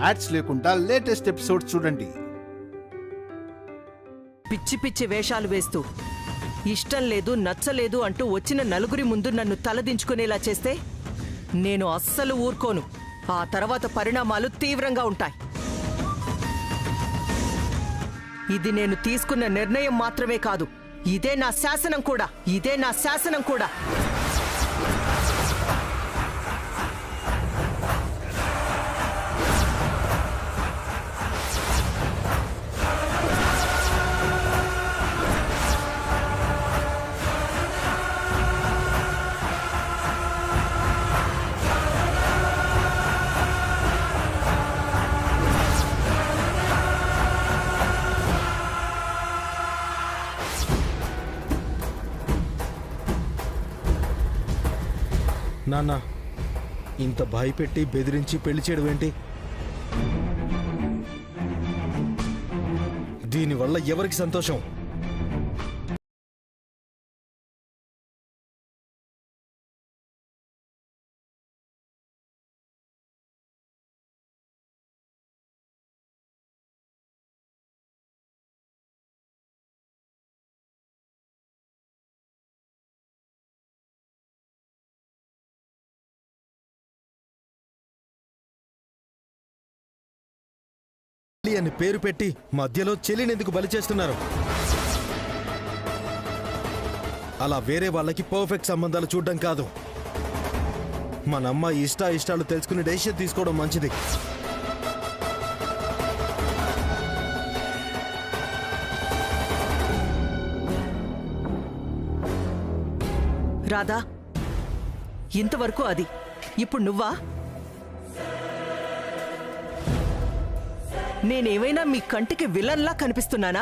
Ads లేకుండా latest episode చూడండి. పిచ్చి పిచ్చి వేషాలు వేస్తూ ఇష్టం లేదు నచ్చలేదు అంటూ వచ్చిన నలుగురి ముందు నన్ను తలదించుకునేలా చేస్తే నేను అస్సలు ఊరుకోను. ఆ తర్వాత పరిణామాలు తీవ్రంగా ఉంటాయి. ఇది నేను తీసుకున్న నిర్ణయం మాత్రమే కాదు, ఇదే నా శాసనం కూడా. ఇదే నా శాసనం కూడా. నాన్న, ఇంత భయపెట్టి బెదిరించి పెళ్లి చేయడం ఏంటి? దీనివల్ల ఎవరికి సంతోషం? అని పేరు పెట్టి మధ్యలో చెల్లినెందుకు బలి చేస్తున్నారు? అలా వేరే వాళ్ళకి పర్ఫెక్ట్ సంబంధాలు చూడడం కాదు, మన అమ్మ ఇష్టాలు తెలుసుకుని డెసిషన్ తీసుకోవడం మంచిది. రాధా, ఇంతవరకు అది. ఇప్పుడు నువ్వా? నేనేమైనా మీ కంటికి విలన్లా కనిపిస్తున్నానా?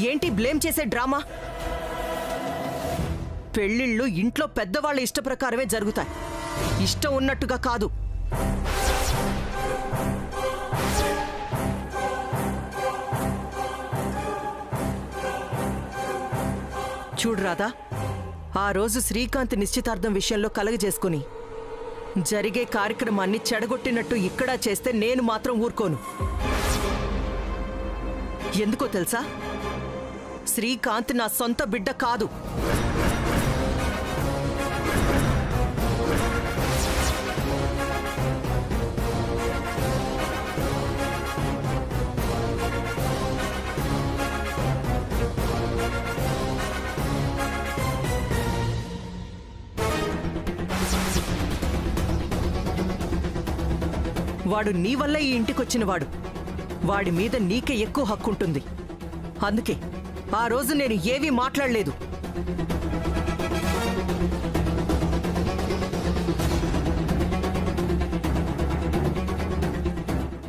ఏంటి బ్లేమ్ చేసే డ్రామా? పెళ్ళిళ్ళు ఇంట్లో పెద్దవాళ్ళ ఇష్ట ప్రకారమే జరుగుతాయి, ఇష్టం ఉన్నట్టుగా కాదు. చూడు రాధా, ఆ రోజు శ్రీకాంత్ నిశ్చితార్థం విషయంలో కలగజేసుకుని జరిగే కార్యక్రమాన్ని చెడగొట్టినట్టు ఇక్కడ చేస్తే నేను మాత్రం ఊరుకోను. ఎందుకో తెలుసా? శ్రీకాంత్ నా సొంత బిడ్డ కాదు. వాడు నీ వల్ల ఈ ఇంటికొచ్చినవాడు. వాడి మీద నీకే ఎక్కువ హక్కుంటుంది. అందుకే ఆ రోజు నేను ఏవీ మాట్లాడలేదు.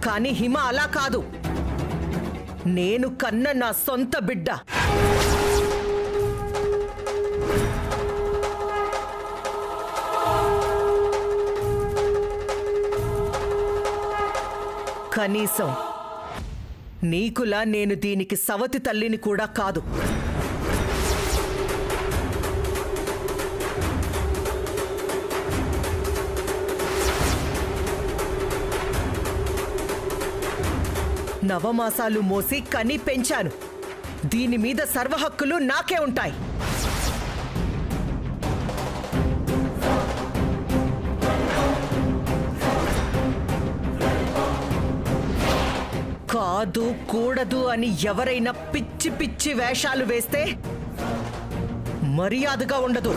కానీ హిమ అలా కాదు. నేను కన్న నా సొంత బిడ్డ. కనీసం నీకులా నేను దీనికి సవతి తల్లిని కూడా కాదు. నవమాసాలు మోసి కని పెంచాను. దీని మీద సర్వహక్కులు నాకే ఉంటాయి. కాదు కూడదు అని ఎవరైనా పిచ్చి పిచ్చి వేషాలు వేస్తే మర్యాదగా ఉండదు.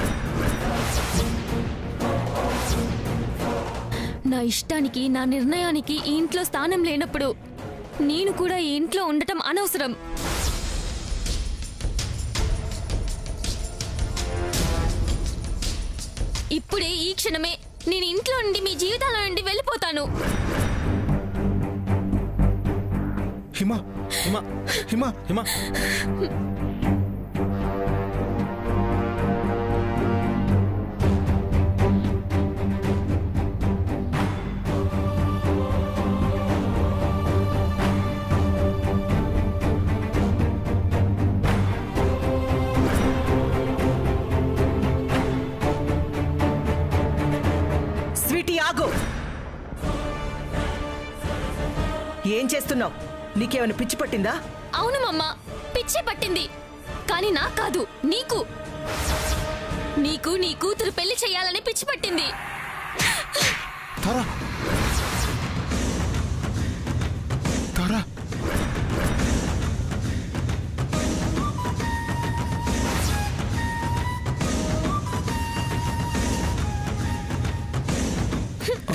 నా ఇష్టానికి నా నిర్ణయానికి ఈ ఇంట్లో స్థానం లేనప్పుడు నేను కూడా ఈ ఇంట్లో ఉండటం అనవసరం. ఇప్పుడే ఈ క్షణమే నేను ఇంట్లో నుండి మీ జీవితాల నుండి వెళ్ళిపోతాను. హిమ హిమ హిమ హిమ ఏం చేస్తున్నావు? నీకేమైనా పిచ్చి పట్టిందా? అవును మమ్మా, పిచ్చి పట్టింది. కానీ నాకు కాదు, నీకు. నీకు నీ కూతురు పెళ్లి చేయాలని పిచ్చి పట్టింది. తారా తారా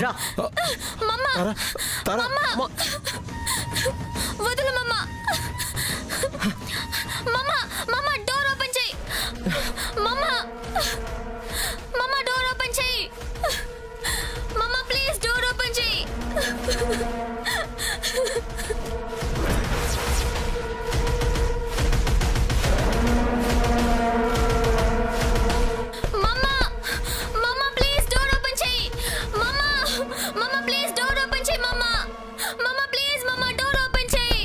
రా. మమ్మా, తారా మమ్మా, వదులు మమ్మా. మమ్మా, మమ్మా డోర్ ఓపెన్ చేయి. మమ్మా, మమ్మా డోర్ ఓపెన్ చేయి. మమ్మా ప్లీజ్ డోర్ ఓపెన్ చేయి. మమ్మా, మమ్మా ప్లీజ్ డోర్ ఓపెన్ చేయి. మమ్మా, మమ్మా ప్లీజ్ డోర్ ఓపెన్ చేయి. మమ్మా, మమ్మా ప్లీజ్ మమ్మా డోర్ ఓపెన్ చేయి.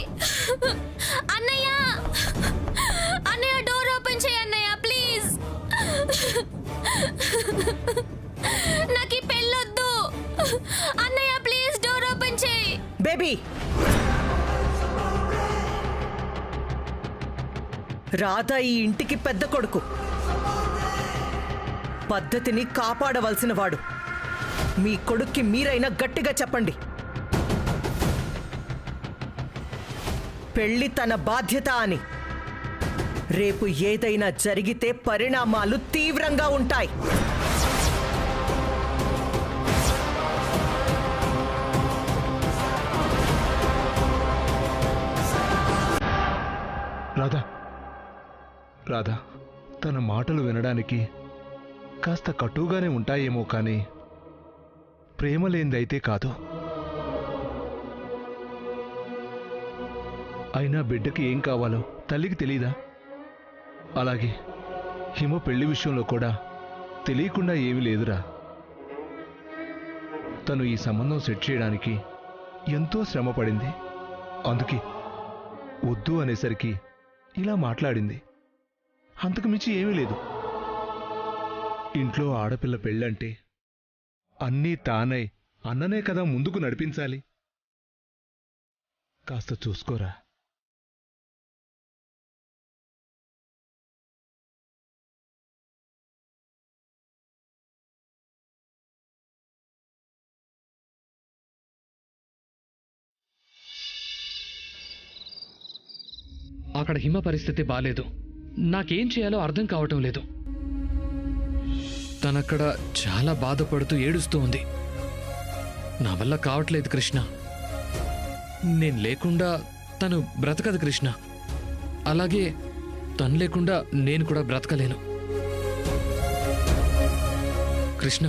అన్నయ్య, అన్నయ్య డోర్ ఓపెన్ చేయి అన్నయ్య ప్లీజ్. నాకు ఈ పెళ్ళొద్దు. అన్నయ్య ప్లీజ్ డోర్ ఓపెన్ చేయి. బేబీ, రాధ ఈ ఇంటికి పెద్ద కొడుకు, పద్ధతిని కాపాడవలసిన వాడు. మీ కొడుక్కి మీరైనా గట్టిగా చెప్పండి, పెళ్లి తన బాధ్యత అని. రేపు ఏదైనా జరిగితే పరిణామాలు తీవ్రంగా ఉంటాయి. రాధా, రాధా, తన మాటలు వినడానికి కాస్త కటుగానే ఉంటాయేమో కానీ ప్రేమ లేనిదైతే కాదు. అయినా బిడ్డకి ఏం కావాలో తల్లికి తెలీదా? అలాగే హిమ పెళ్లి విషయంలో కూడా తెలియకుండా ఏమీ లేదురా. తను ఈ సంబంధం సెట్ చేయడానికి ఎంతో శ్రమ పడింది. అందుకే వద్దు అనేసరికి ఇలా మాట్లాడింది. అంతకు మించి ఏమీ లేదు. ఇంట్లో ఆడపిల్ల పెళ్ళంటే అన్నీ తానై అన్ననే కదా ముందుకు నడిపించాలి. కాస్త చూసుకోరా. అక్కడ హిమ పరిస్థితి బాలేదు. నాకేం చేయాలో అర్థం కావటం లేదు. తనక్కడ చాలా బాధపడుతూ ఏడుస్తూ ఉంది. నా వల్ల కావట్లేదు కృష్ణ. నేను లేకుండా తను బ్రతకదు కృష్ణ. అలాగే తను లేకుండా నేను కూడా బ్రతకలేను. కృష్ణ,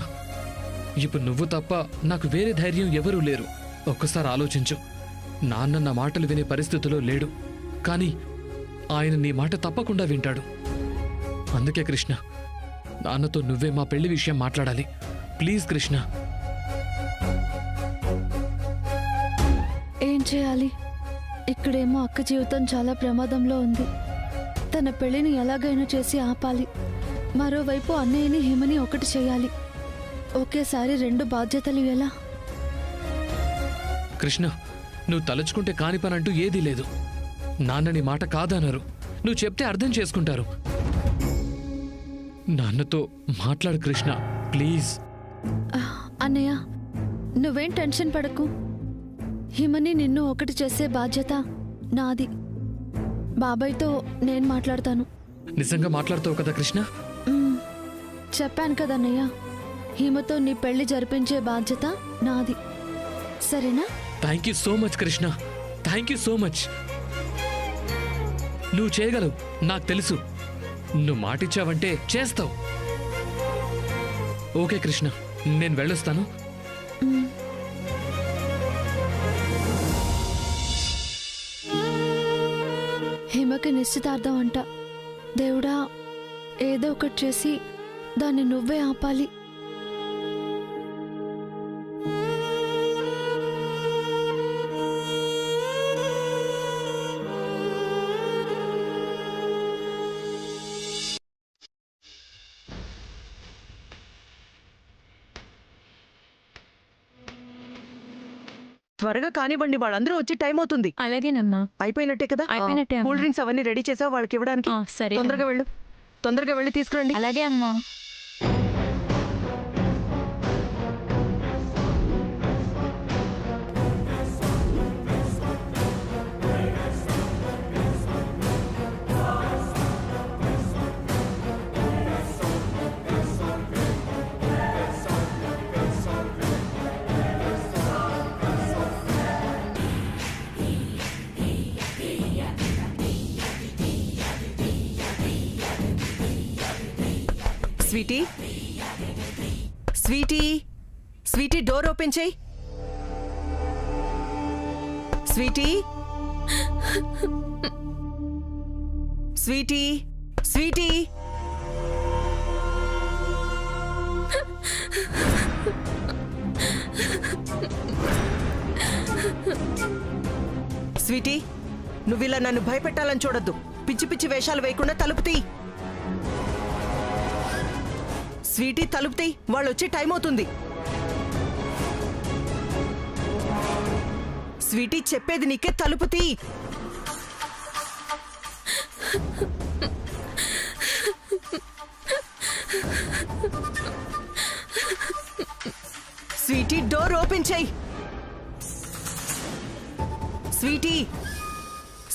ఇప్పుడు నువ్వు తప్ప నాకు వేరే ధైర్యం ఎవరూ లేరు. ఒక్కసారి ఆలోచించు. నాన్న నా మాటలు వినే పరిస్థితిలో లేడు, కానీ ఆయన నీ మాట తప్పకుండా వింటాడు. అందుకే కృష్ణ, నాన్నతో నువ్వే మా పెళ్లి విషయం మాట్లాడాలి. ప్లీజ్ కృష్ణ. ఏం చేయాలి? ఇక్కడేమో అక్క జీవితం చాలా ప్రమాదంలో ఉంది. తన పెళ్లిని ఎలాగైనా చేసి ఆపాలి. మరోవైపు అన్నయ్యని హిమని ఒకటి చేయాలి. ఒకేసారి రెండు బాధ్యతలు ఎలా? కృష్ణ, నువ్వు తలుచుకుంటే కాని పనంటూ ఏదీ లేదు. నాన్నని మాట కాదనరు. నువ్వు చెప్తే అర్థం చేసుకుంటారు. నాన్నతో మాట్లాడు కృష్ణ, ప్లీజ్. అన్నయ్య, నువ్వేం టెన్షన్ పడకు. హిమని నిన్ను ఒకటి చేసే బాధ్యత నాది. బాబాయ్తో నేను మాట్లాడతాను. నిజంగా మాట్లాడుతావు కదా కృష్ణ? చెప్పాను కదన్నయ్య, హిమతో నీ పెళ్లి జరిపించే బాధ్యత నాది. సరేనా? Thank you so much Krishna. Thank you so much. నువ్వు చేయగలవు, నాకు తెలుసు. నువ్వు మాటిచ్చావంటే చేస్తావు. ఓకే కృష్ణ, నేను వెళ్ళొస్తాను. హిమకి నిశ్చితార్థం అంట. దేవుడా, ఏదో ఒకటి చేసి దాన్ని నువ్వే ఆపాలి. త్వరగా కానివ్వండి, వాళ్ళందరూ వచ్చి టైం అవుతుంది. అలాగేనమ్మా. అయిపోయినట్టే కదా? అయిపోయినట్టే అమ్మా. కూల్ డ్రింక్స్ అవన్నీ రెడీ చేసావు వాళ్ళకి ఇవ్వడానికి? సరే. తొందరగా వెళ్ళి తీసుకురండి. అలాగే అమ్మా. Sweetie, sweetie, sweetie, door open చేయి. Sweetie, sweetie, sweetie. స్వీటీ, నువ్విలా నన్ను భయపెట్టాలని చూడొద్దు. పిచ్చి పిచ్చి వేషాలు వేయకుండా తలుపు తీ. స్వీటీ, తలుపు తీ. వాళ్ళు వచ్చి టైం అవుతుంది. స్వీటీ, చెప్పేది నీకే, తలుపు తీ. స్వీటీ, డోర్ ఓపెన్ చేయి. స్వీటీ,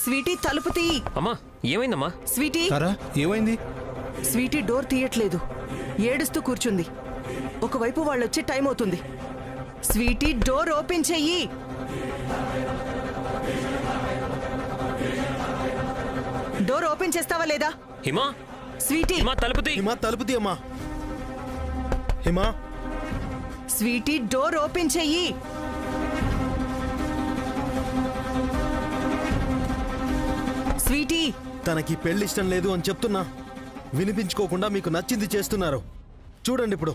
స్వీటీ, తలుపు తీ. అమ్మా, ఏమైందమ్మా? స్వీటీ, తారా ఏమైంది? స్వీటీ డోర్ తీయట్లేదు. ఏడుస్తూ కూర్చుంది. ఒకవైపు వాళ్ళొచ్చే టైం అవుతుంది. స్వీటీ, డోర్ ఓపెన్ చెయ్యి. డోర్ ఓపెన్ చేస్తావా లేదా? హిమా, స్వీటీ, హిమా, తలుపు తీ. హిమా, తలుపు తీ అమ్మా. హిమా, స్వీటీ, డోర్ ఓపెన్ చెయ్యి. స్వీటీ, తనకి పెళ్లి ఇష్టం లేదు అని చెప్తున్నా వినిపించుకోకుండా మీకు నచ్చింది చేస్తున్నారు. చూడండి ఇప్పుడు.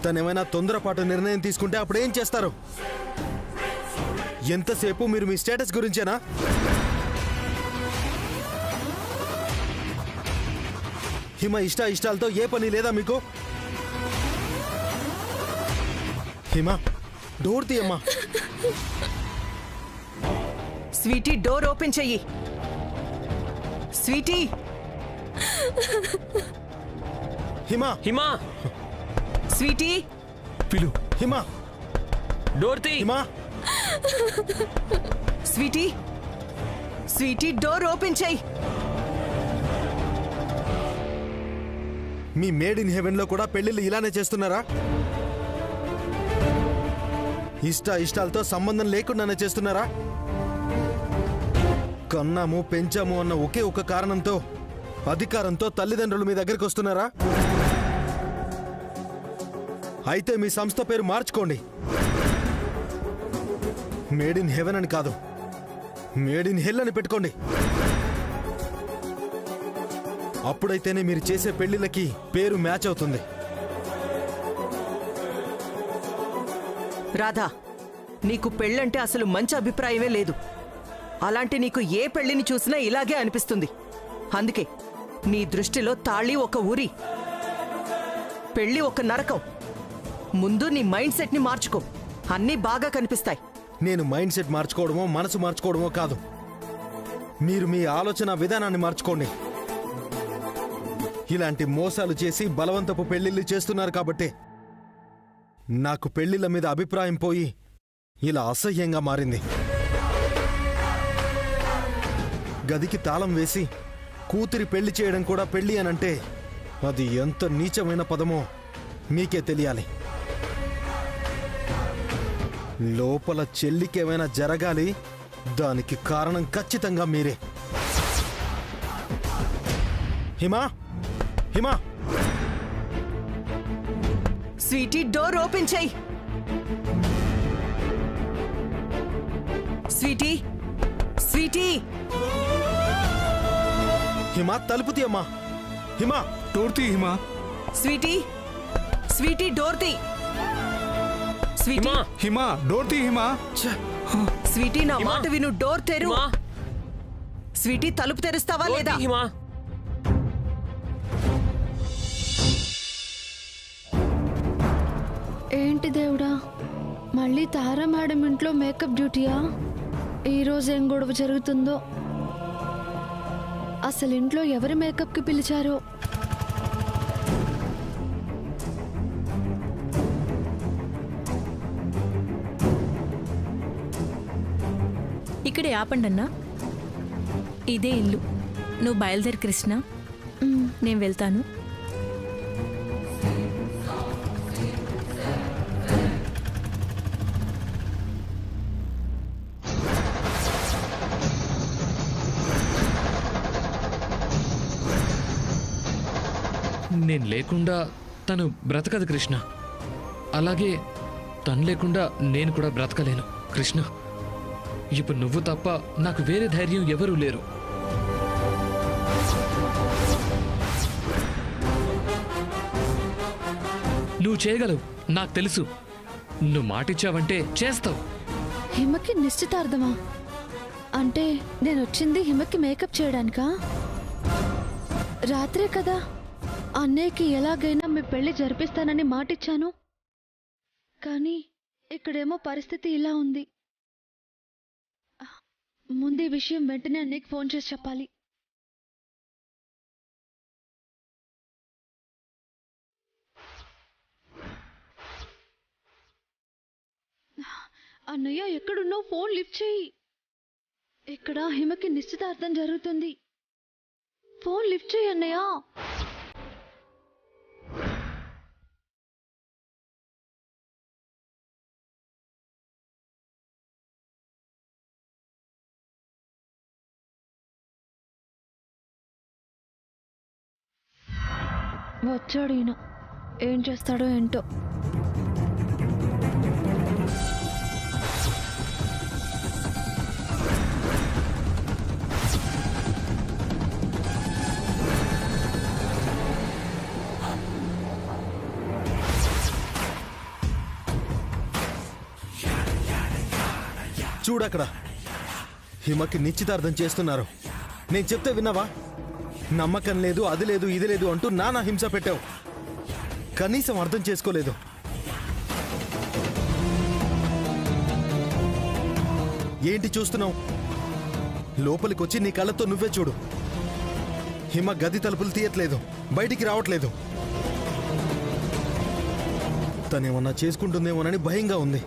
తనేమైనా తొందరపాటు నిర్ణయం తీసుకుంటే అప్పుడు ఏం చేస్తారు? ఎంతసేపు మీరు మీ స్టేటస్ గురించేనా? హిమ ఇష్టాలతో ఏ పని లేదా మీకు? హిమ, డోర్ తీయమ్మా. స్వీటీ, డోర్ ఓపెన్ చెయ్యి. స్వీటీ, హిమా, హిమా, స్వీటీ, పిలు. హిమా, డోర్ తీ. Hima, sweetie, sweetie, door open చెయ్యి. మీ మేడ్ ఇన్ హెవెన్ లో కూడా పెళ్లిళ్ళు ఇలానే చేస్తున్నారా? ఇష్టాలతో సంబంధం లేకుండానే చేస్తున్నారా? కన్నాము, పెంచాము అన్న ఒకే ఒక కారణంతో, అధికారంతో తల్లిదండ్రులు మీ దగ్గరికి వస్తున్నారా? అయితే మీ సంస్థ పేరు మార్చుకోండి. మేడ్ ఇన్ హెవెన్ అని కాదు, మేడ్ ఇన్ హెల్ అని పెట్టుకోండి. అప్పుడైతేనే మీరు చేసే పెళ్లిళ్ళకి పేరు మ్యాచ్ అవుతుంది. రాధా, నీకు పెళ్ళంటే అసలు మంచి అభిప్రాయమే లేదు. అలాంటి నీకు ఏ పెళ్లిని చూసినా ఇలాగే అనిపిస్తుంది. అందుకే నీ దృష్టిలో తాళి ఒక ఊరి, పెళ్లి ఒక నరకం. ముందు నీ మైండ్ సెట్ ని మార్చుకో, అన్నీ బాగా కనిపిస్తాయి. నేను మైండ్ సెట్ మార్చుకోవడమో మనసు మార్చుకోవడమో కాదు, మీరు మీ ఆలోచన విధానాన్ని మార్చుకోండి. ఇలాంటి మోసాలు చేసి బలవంతపు పెళ్లిళ్ళు చేస్తున్నారు కాబట్టి నాకు పెళ్లిళ్ళ మీద అభిప్రాయం పోయి ఇలా అసహ్యంగా మారింది. గదికి తాళం వేసి కూతురి పెళ్లి చేయడం కూడా పెళ్లి అనంటే అది ఎంత నీచమైన పదమో మీకే తెలియాలి. లోపల చెల్లికేమైనా జరగాలి, దానికి కారణం ఖచ్చితంగా మీరే. Hima, Hima, sweetie, door open చెయ్యి. స్వీటీ, స్వీటీ, హిమా, తలుపు తీ అమ్మా. హిమా, డోర్ తీ హిమా. స్వీటీ, స్వీటీ, డోర్ తీ. స్వీటీ, హిమా, డోర్ తీ హిమా. స్వీటీ, నా హిమా. మాట విను, డోర్ తెరు. హిమా, స్వీటీ, తలుపు తెరుస్తావా డోర్ లేదా? తీ, హిమా. ఏంటి దేవుడా, మళ్ళీ తారా మేడం ఇంట్లో మేకప్ డ్యూటీయా? ఈరోజు ఏం గొడవ జరుగుతుందో. అసలు ఇంట్లో ఎవరి మేకప్కి పిలిచారో? ఇక్కడే ఆపండన్నా. ఇదే ఇల్లు. నువ్వు బయలుదేరి కృష్ణ, నేను వెళ్తాను. నేను లేకుండా తను బ్రతకదు కృష్ణ. అలాగే తను లేకుండా నేను కూడా బ్రతకలేను కృష్ణ. ఇప్పుడు నువ్వు తప్ప నాకు వేరే ధైర్యం ఎవరూ లేరు. నువ్వు చేయగలవు, నాకు తెలుసు. నువ్వు మాటిచ్చావంటే చేస్తావు. హిమకి నిశ్చితార్థమా? అంటే నేను వచ్చింది హిమకి మేకప్ చేయడానికా? రాత్రే కదా అన్నయ్యకి ఎలాగైనా మీ పెళ్లి జరిపిస్తానని మాటిచ్చాను. కానీ ఇక్కడేమో పరిస్థితి ఇలా ఉంది. ముందు ఈ విషయం వెంటనే అన్నయ్యకి ఫోన్ చేసి చెప్పాలి. అన్నయ్య ఎక్కడున్నావు? ఫోన్ లిఫ్ట్ చేయి. ఇక్కడ హిమకి నిశ్చితార్థం జరుగుతుంది. ఫోన్ లిఫ్ట్ చేయి అన్నయ్య. వచ్చాడు ఈయన. ఏం చేస్తాడో ఏంటో. చూడక్కడ హిమకి నిశ్చితార్థం చేస్తున్నారు. నేను చెప్తే విన్నావా? నమ్మకం లేదు, అది లేదు, ఇది లేదు అంటూ నానా హింస పెట్టావు. కనీసం అర్థం చేసుకోలేదు. ఏంటి చూస్తున్నావు? లోపలికొచ్చి నీ కళ్ళతో నువ్వే చూడు. హిమ గది తలుపులు తీయట్లేదు, బయటికి రావట్లేదు. తనేమన్నా చేసుకుంటుందేమోనని భయంగా ఉంది.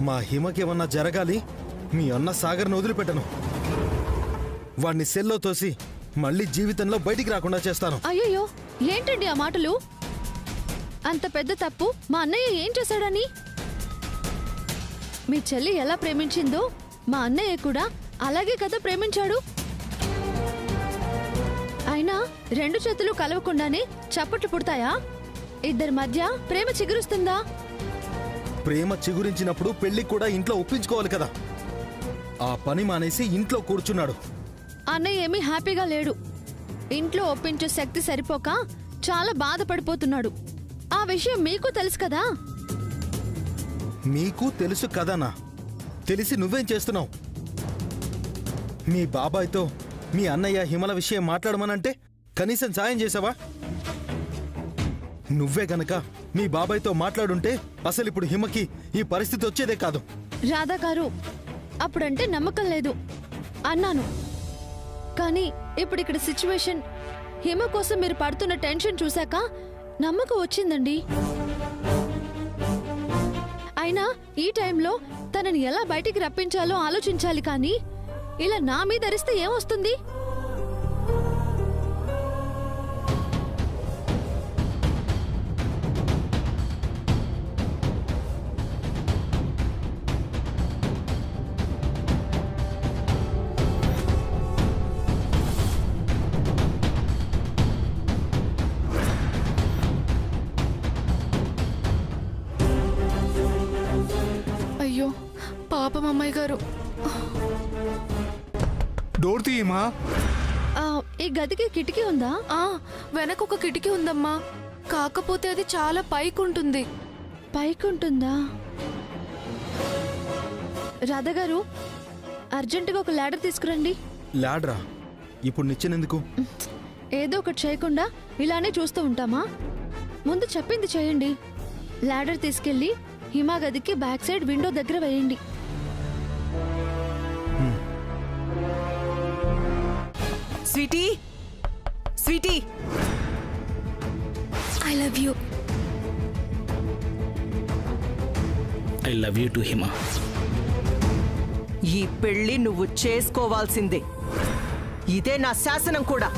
మా హిమకేమన్నా జరగాలి, మీ అన్న సాగర్ను వదిలిపెట్టను. వాడిని సెల్లో తోసి మళ్ళీ జీవితంలో బయటికి రాకుండా చేస్తాను. అయ్యయ్యో, ఏంటండి ఆ మాటలు? అంత పెద్ద తప్పు మా అన్నయ్య ఏం చేశాడని? మీ చెల్లి ఎలా ప్రేమించిందో మా అన్నయ్య కూడా అలాగే కదా ప్రేమించాడు. అయినా రెండు చేతులు కలవకుండానే చప్పట్లు పుడతాయా? ఇద్దరి మధ్య ప్రేమ చిగురుస్తుందా? ప్రేమ చిగురించినప్పుడు పెళ్లి కూడా ఇంట్లో ఒప్పించుకోవాలి కదా. ఆ పని మానేసి ఇంట్లో కూర్చున్నాడు. అన్నయ్య ఏమీ హ్యాపీగా లేడు. ఇంట్లో ఒప్పించే శక్తి సరిపోక చాలా బాధపడిపోతున్నాడు. ఆ విషయం మీకు తెలుసు కదా. మీకు తెలుసు కదనా? తెలిసి నువ్వేం చేస్తున్నావు? మీ బాబాయ్తో మీ అన్నయ్య హిమల విషయం మాట్లాడమనంటే కనీసం సాయం చేసావా? నువ్వే గనక మీ బాబాయ్తో మాట్లాడుంటే అసలు ఇప్పుడు హిమకి ఈ పరిస్థితి వచ్చేదే కాదు. రాధా గారు, అప్పుడంటే నమ్మకం లేదు అన్నాను. కానీ ఇప్పుడు ఇక్కడ సిచ్యువేషన్, హిమ కోసం మీరు పడుతున్న టెన్షన్ చూశాక నమ్మకం వచ్చిందండి. అయినా ఈ టైంలో తనని ఎలా బయటికి రప్పించాలో ఆలోచించాలి. కానీ ఇలా నా మీద అరిస్తే ఏమొస్తుంది? అయ్యో పాపం అమ్మాయి గారు. డోర్ తీయమా. ఈ గదికి కిటికీ ఉందా? వెనక ఒక కిటికీ ఉందమ్మా, కాకపోతే అది చాలా పైకుంటుంది. పైకుంటుందా? రాధగారు, అర్జెంటుగా ఒక ల్యాడర్ తీసుకురండి. లాడ్రా? ఇప్పుడు నిచ్చెనెందుకు? ఏదో ఒకటి చేయకుండా ఇలానే చూస్తూ ఉంటామా? ముందు చెప్పింది చేయండి. లాడర్ తీసుకెళ్లి హిమా గదికి బ్యాక్ సైడ్ విండో దగ్గర వేయండి. Sweetie, sweetie, I love you. I love you too Hima. ఈ పెళ్లి నువ్వు చేసుకోవాల్సిందే. ఇదే నా శాసనం కూడా.